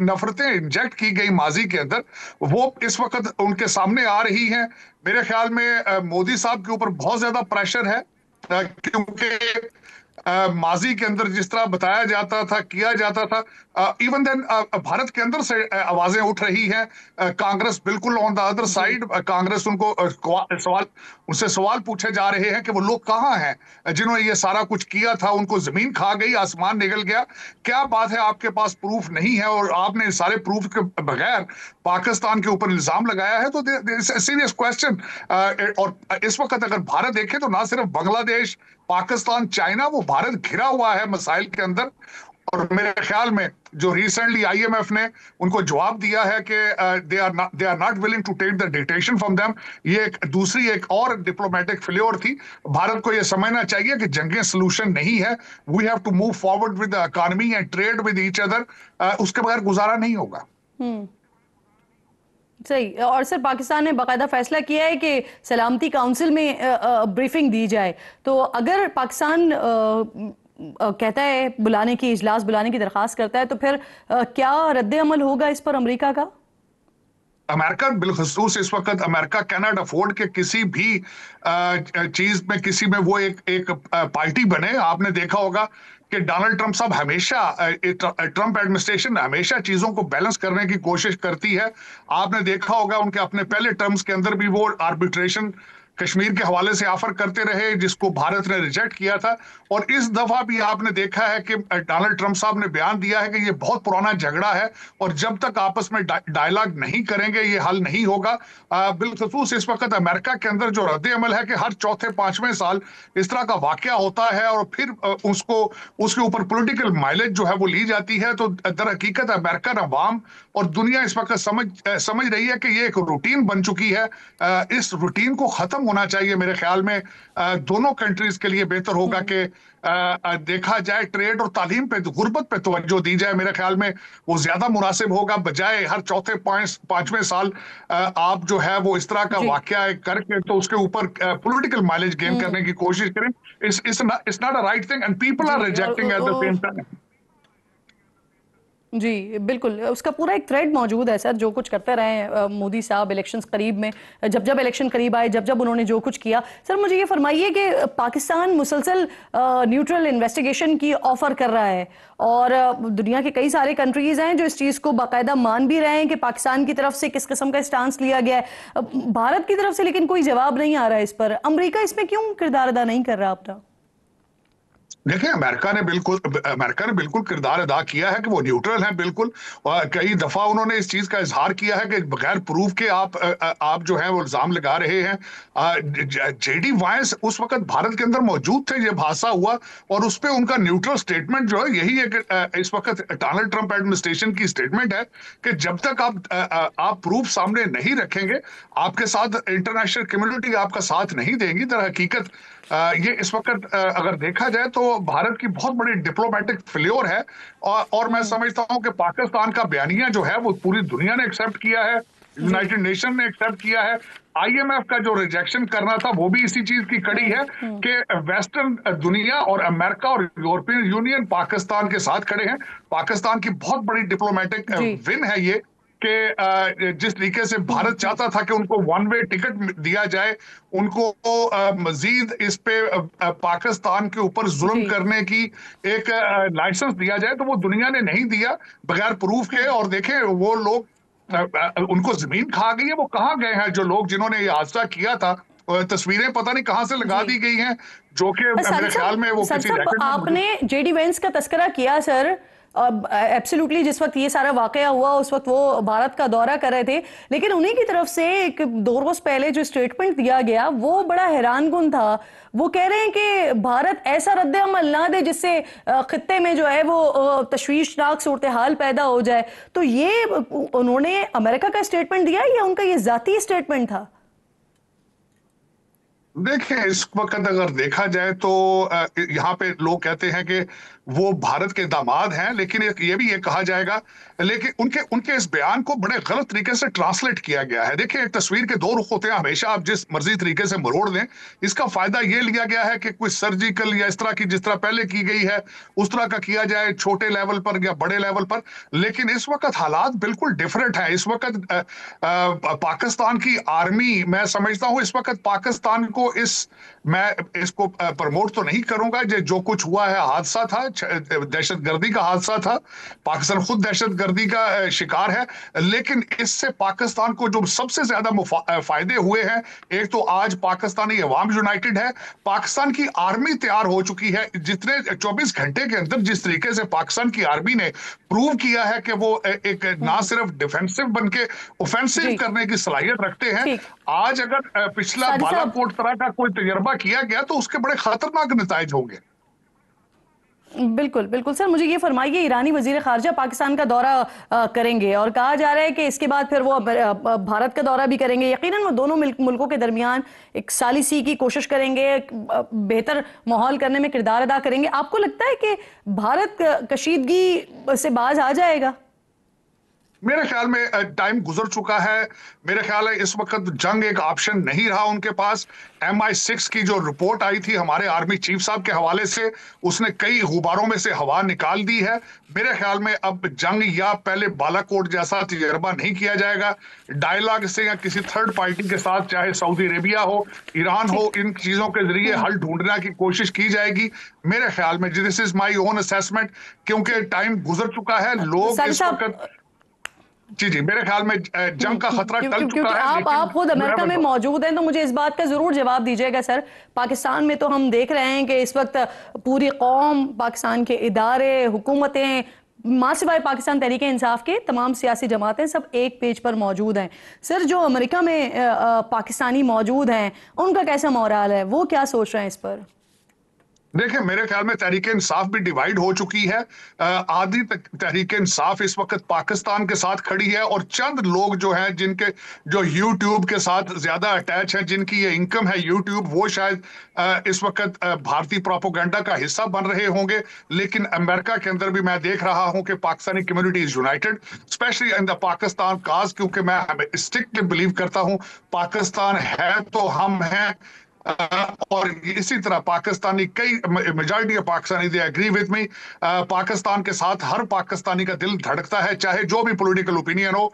नफरतें इंजेक्ट की गई माजी के अंदर, वो इस वक्त उनके सामने आ रही हैं। मेरे ख्याल में मोदी साहब के ऊपर बहुत ज्यादा प्रेशर है, क्योंकि माजी के अंदर जिस तरह बताया जाता था, किया जाता था, इवन देन भारत के अंदर से आवाजें उठ रही हैं। कांग्रेस बिल्कुल on the other side, Congress उनसे सवाल पूछे जा रहे हैं कि वो लोग कहाँ हैं जिन्होंने ये सारा कुछ किया था, उनको जमीन खा गई, आसमान निकल गया, क्या बात है आपके पास प्रूफ नहीं है और आपने सारे प्रूफ के बगैर पाकिस्तान के ऊपर इल्जाम लगाया है? तो सीरियस क्वेश्चन। और इस वक्त अगर भारत देखे तो ना सिर्फ बांग्लादेश, पाकिस्तान, चाइना, वो भारत घिरा हुआ है मसाइल के अंदर। और मेरे ख्याल में जो रिसेंटली आईएमएफ ने उनको जवाब दिया है कि they are not willing to take the detection from them, ये एक और डिप्लोमेटिक फेल्योर थी। भारत को ये समझना चाहिए कि जंगें सोल्यूशन नहीं है। We have to move forward with the economy and trade with each other, उसके बगैर गुजारा नहीं होगा। सही। और सर, पाकिस्तान ने बाकायदा फैसला किया है कि सलामती काउंसिल में ब्रीफिंग दी जाए, तो अगर पाकिस्तान कहता है इजलास बुलाने की दरखास्त करता है, तो फिर क्या रद्द अमल होगा इस पर अमेरिका का? अमेरिका बिलखसूस इस वक्त अमेरिका कैन नॉट अफोर्ड के किसी भी चीज में, किसी में वो एक पार्टी बने। आपने देखा होगा कि डोनाल्ड ट्रंप साहब हमेशा, ट्रंप एडमिनिस्ट्रेशन हमेशा चीजों को बैलेंस करने की कोशिश करती है। आपने देखा होगा उनके अपने पहले टर्म्स के अंदर भी वो आर्बिट्रेशन कश्मीर के हवाले से ऑफर करते रहे, जिसको भारत ने रिजेक्ट किया था। और इस दफा भी आपने देखा है कि डोनाल्ड ट्रंप साहब ने बयान दिया है कि ये बहुत पुराना झगड़ा है और जब तक आपस में डायलॉग नहीं करेंगे ये हल नहीं होगा। बिलखसूस इस वक्त अमेरिका के अंदर जो रद्द अमल है कि हर चौथे पांचवें साल इस तरह का वाकया होता है और फिर उसके ऊपर पॉलिटिकल माइलेज जो है वो ली जाती है। तो दर हकीकत अमेरिकन अवाम और दुनिया इस वक्त समझ रही है कि ये एक रूटीन बन चुकी है। इस रूटीन को खत्म होना चाहिए। मेरे ख्याल में दोनों कंट्रीज के लिए बेहतर होगा कि देखा जाए ट्रेड और तालीम पे, गुर्बत पे तवज्जो दी जाए। मेरे ख्याल में वो ज्यादा मुनासिब होगा, बजाय हर चौथे पांचवें साल आप जो है वो इस तरह का वाकया करके तो उसके ऊपर पॉलिटिकल माइलेज गेन करने की कोशिश करें। It's not a right thing and people are rejecting at the same time. जी बिल्कुल, उसका पूरा एक थ्रेड मौजूद है सर, जो कुछ करते रहे मोदी साहब इलेक्शंस करीब में, जब इलेक्शन करीब आए, जब उन्होंने जो कुछ किया। सर मुझे ये फरमाइए कि पाकिस्तान मुसलसल न्यूट्रल इन्वेस्टिगेशन की ऑफर कर रहा है और दुनिया के कई सारे कंट्रीज हैं जो इस चीज़ को बाकायदा मान भी रहे हैं कि पाकिस्तान की तरफ से किस किस्म का स्टांस लिया गया है। भारत की तरफ से लेकिन कोई जवाब नहीं आ रहा है इस पर। अमेरिका इसमें क्यों किरदार अदा नहीं कर रहा अपना? देखिए, अमेरिका ने बिल्कुल किरदार अदा किया है कि वो न्यूट्रल है बिल्कुल। और कई दफा उन्होंने इस चीज का इजहार किया है कि बगैर प्रूफ के आप जो है वो इल्जाम लगा रहे हैं। जेडी वांस उस वक्त भारत के अंदर मौजूद थे जब हादसा हुआ और उस पर उनका न्यूट्रल स्टेटमेंट जो है, यही एक इस वक्त डोनाल्ड ट्रंप एडमिनिस्ट्रेशन की स्टेटमेंट है कि जब तक आप प्रूफ सामने नहीं रखेंगे, आपके साथ इंटरनेशनल कम्युनिटी आपका साथ नहीं देंगी। दर हकीकत ये इस वक्त अगर देखा जाए तो भारत की बहुत बड़ी डिप्लोमेटिक फेल्योर है। और मैं समझता हूं कि पाकिस्तान का बयानिया जो है वो पूरी दुनिया ने एक्सेप्ट किया है, यूनाइटेड नेशन ने एक्सेप्ट किया है। आईएमएफ का जो रिजेक्शन करना था वो भी इसी चीज की कड़ी है कि वेस्टर्न दुनिया और अमेरिका और यूरोपियन यूनियन पाकिस्तान के साथ खड़े हैं। पाकिस्तान की बहुत बड़ी डिप्लोमेटिक विन है ये कि जिस तरीके से भारत चाहता था कि उनको वन वे टिकट दिया जाए, उनको मजीद इस पे पाकिस्तान के ऊपर जुल्म करने की एक लाइसेंस दिया जाए, तो वो दुनिया ने नहीं दिया बगैर प्रूफ के। और देखें वो लोग उनको जमीन खा गई है, वो कहाँ गए हैं जो लोग जिन्होंने ये हादसा किया था? तस्वीरें पता नहीं कहां से लगा दी गई हैं, जो कि मेरे ख्याल में वो किसी रैकेट में। आपने जेडी वेंस का तस्करा किया सर, एब्सोल्युटली जिस वक्त ये सारा वाकया हुआ उस वक्त वो भारत का दौरा कर रहे थे, लेकिन उन्हीं की तरफ से एक 2 रोज पहले जो स्टेटमेंट दिया गया वो बड़ा हैरानकुन था। वो कह रहे हैं कि भारत ऐसा रद्द अमल ना दे जिससे खित्ते में जो है वो तशवीशनाक सूरत हाल पैदा हो जाए। तो ये उन्होंने अमेरिका का स्टेटमेंट दिया या उनका ये जाती स्टेटमेंट था? देखिए, इस वक्त अगर देखा जाए तो यहाँ पे लोग कहते हैं कि वो भारत के दामाद हैं, लेकिन ये भी ये कहा जाएगा, लेकिन उनके उनके इस बयान को बड़े गलत तरीके से ट्रांसलेट किया गया है। देखिए, एक तस्वीर के दो रुख होते हैं, हमेशा आप जिस मर्जी तरीके से मरोड़ दें। इसका फायदा ये लिया गया है कि कोई सर्जिकल या इस तरह की, जिस तरह पहले की गई है उस तरह का किया जाए, छोटे लेवल पर या बड़े लेवल पर। लेकिन इस वक्त हालात बिल्कुल डिफरेंट है। इस वक्त पाकिस्तान की आर्मी, मैं समझता हूं इस वक्त पाकिस्तान को मैं इसको प्रमोट तो नहीं करूंगा, जो कुछ हुआ है हादसा था, दहशतगर्दी का हादसा था, पाकिस्तान खुद दहशतगर्दी का शिकार है। लेकिन इससे पाकिस्तान को जो सबसे ज्यादा फायदे हुए हैं, एक तो आज पाकिस्तानी अवाम यूनाइटेड है, पाकिस्तान की आर्मी तैयार हो चुकी है। जितने 24 घंटे के अंदर जिस तरीके से पाकिस्तान की आर्मी ने प्रूव किया है कि वो एक ना सिर्फ डिफेंसिव बनके ऑफेंसिव करने की सलाहियत रखते हैं। आज अगर पिछला बालाकोट तरह का कोई तजर्बा किया गया तो उसके बड़े खतरनाक नतीजे होंगे। बिल्कुल बिल्कुल सर, मुझे ये फरमाइए, ईरानी वजीर खारजा पाकिस्तान का दौरा करेंगे और कहा जा रहा है कि इसके बाद फिर वो भारत का दौरा भी करेंगे। यकीनन वो दोनों मुल्कों के दरमियान एक सालिसी की कोशिश करेंगे, बेहतर माहौल करने में किरदार अदा करेंगे। आपको लगता है कि भारत कशीदगी से बाज आ जाएगा? मेरे ख्याल में टाइम गुजर चुका है। मेरे ख्याल है इस वक्त जंग एक ऑप्शन नहीं रहा उनके पास। MI6 की जो रिपोर्ट आई थी हमारे आर्मी चीफ साहब के हवाले से, उसने कई गुब्बारों में से हवा निकाल दी है। मेरे ख्याल में अब जंग या पहले बालाकोट जैसा तजर्बा नहीं किया जाएगा। डायलॉग से या किसी थर्ड पार्टी के साथ, चाहे सऊदी अरेबिया हो, ईरान हो, इन चीजों के जरिए हल ढूंढने की कोशिश की जाएगी। मेरे ख्याल में this is my own assessment, क्योंकि टाइम गुजर चुका है। लोग इस वक्त जी मेरे ख्याल में जंग का खतरा टल चुका है। आप खुद अमेरिका में मौजूद हैं तो मुझे इस बात का जरूर जवाब दीजिएगा सर। पाकिस्तान में तो हम देख रहे हैं कि इस वक्त पूरी कौम, पाकिस्तान के इदारे, हुकूमतें, मां सिवाय पाकिस्तान तहरीक इंसाफ के तमाम सियासी जमातें सब एक पेज पर मौजूद हैं। सर, जो अमेरिका में पाकिस्तानी मौजूद हैं उनका कैसा मोराल है, वो क्या सोच रहे हैं इस पर? देखिए, मेरे ख्याल में तहरीक इंसाफ भी डिवाइड हो चुकी है। आधी तहरीक इंसाफ इस वक्त पाकिस्तान के साथ खड़ी है और चंद लोग जो हैं, जिनके जो यूट्यूब के साथ ज्यादा अटैच हैं, जिनकी ये इनकम है यूट्यूब, वो शायद इस वक्त भारतीय प्रोपेगेंडा का हिस्सा बन रहे होंगे। लेकिन अमेरिका के अंदर भी मैं देख रहा हूं कि Pakistani community is united, specially in the Pakistan cause, क्योंकि मैं स्ट्रिक्टली बिलीव करता हूं पाकिस्तान है तो हम हैं। और इसी तरह पाकिस्तानी, कई majority of Pakistani they agree with me, Pakistan के साथ हर पाकिस्तानी का दिल धड़कता है, चाहे जो भी पॉलिटिकल ओपिनियन हो।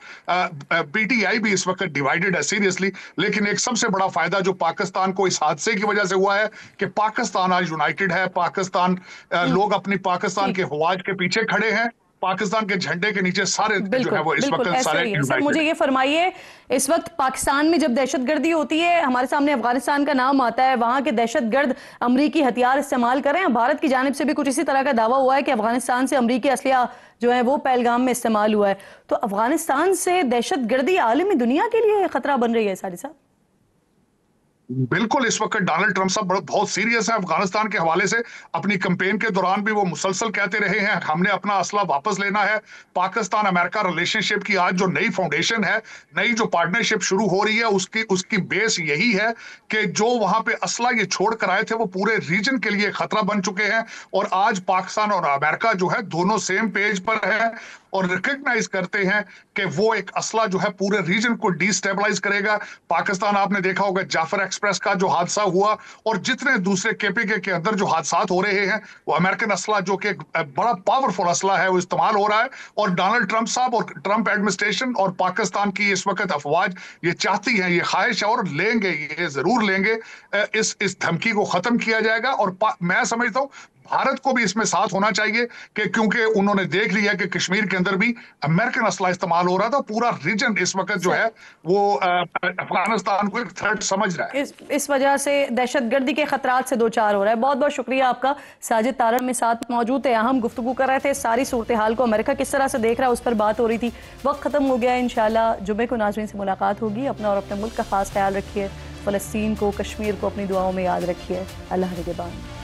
PTI भी इस वक्त डिवाइडेड है सीरियसली। लेकिन एक सबसे बड़ा फायदा जो पाकिस्तान को इस हादसे की वजह से हुआ है कि पाकिस्तान आज यूनाइटेड है। पाकिस्तान, लोग अपनी पाकिस्तान के फौज के पीछे खड़े हैं, पाकिस्तान के झंडे के नीचे सारे जो है वो इस वक्त सारे। सर, मुझे ये फरमाइए, इस वक्त पाकिस्तान में जब दहशतगर्दी होती है, हमारे सामने अफगानिस्तान का नाम आता है, वहां के दहशतगर्द अमरीकी हथियार इस्तेमाल कर रहे हैं। भारत की जानिब से भी कुछ इसी तरह का दावा हुआ है कि अफगानिस्तान से अमरीकी असलिया जो है वो पहलगाम में इस्तेमाल हुआ है। तो अफगानिस्तान से दहशतगर्दी आलमी दुनिया के लिए खतरा बन रही है सारी साहब? बिल्कुल, इस वक्त डोनाल्ड ट्रंप साहब बहुत सीरियस है अफगानिस्तान के हवाले से। अपनी कैंपेन के दौरान भी वो मुसलसल कहते रहे हैं हमने अपना असला वापस लेना है। पाकिस्तान अमेरिका रिलेशनशिप की आज जो नई फाउंडेशन है, नई जो पार्टनरशिप शुरू हो रही है, उसकी बेस यही है कि जो वहां पे असला ये छोड़ कर आए थे वो पूरे रीजन के लिए खतरा बन चुके हैं। और आज पाकिस्तान और अमेरिका जो है दोनों सेम पेज पर है और रिकग्नाइज करते हैं कि वो एक असला जो है पूरे रीजन को डिस्टेबलाइज करेगा। पाकिस्तान, आपने देखा होगा जाफर एक्सप्रेस का जो हादसा हुआ और जितने दूसरे KPK के अंदर जो हादसा हो रहे हैं, वो अमेरिकन असला जो कि बड़ा पावरफुल असला है वो इस्तेमाल हो रहा है। और डोनाल्ड ट्रंप साहब और ट्रंप एडमिनिस्ट्रेशन और पाकिस्तान की इस वक्त अफवाज ये चाहती हैं, ये ख्वाहिश है और लेंगे, ये जरूर लेंगे, इस धमकी को खत्म किया जाएगा। और मैं समझता हूं भारत को भी इसमें साथ होना चाहिए कि क्योंकि उन्होंने देख लिया कि कश्मीर के अंदर भी अमेरिकन असला इस्तेमाल हो रहा था। पूरा रीजन इस वक्त जो है वो अफगानिस्तान को एक थ्रेट समझ रहा है। इस वजह से दहशतगर्दी के खतरात से दो चार हो रहा है। बहुत बहुत शुक्रिया आपका। साजिद तारण में साथ मौजूद थे, हम गुफ्तगू कर रहे थे सारी सूरत हाल को, अमेरिका किस तरह से देख रहा है उस पर बात हो रही थी। वक्त खत्म हो गया, इंशाल्लाह जुमे को नाज़रीन से मुलाकात होगी। अपना और अपने मुल्क का खास ख्याल रखिए। फ़लस्तीन को, कश्मीर को अपनी दुआओं में याद रखिए। अल्लाह निगहबान।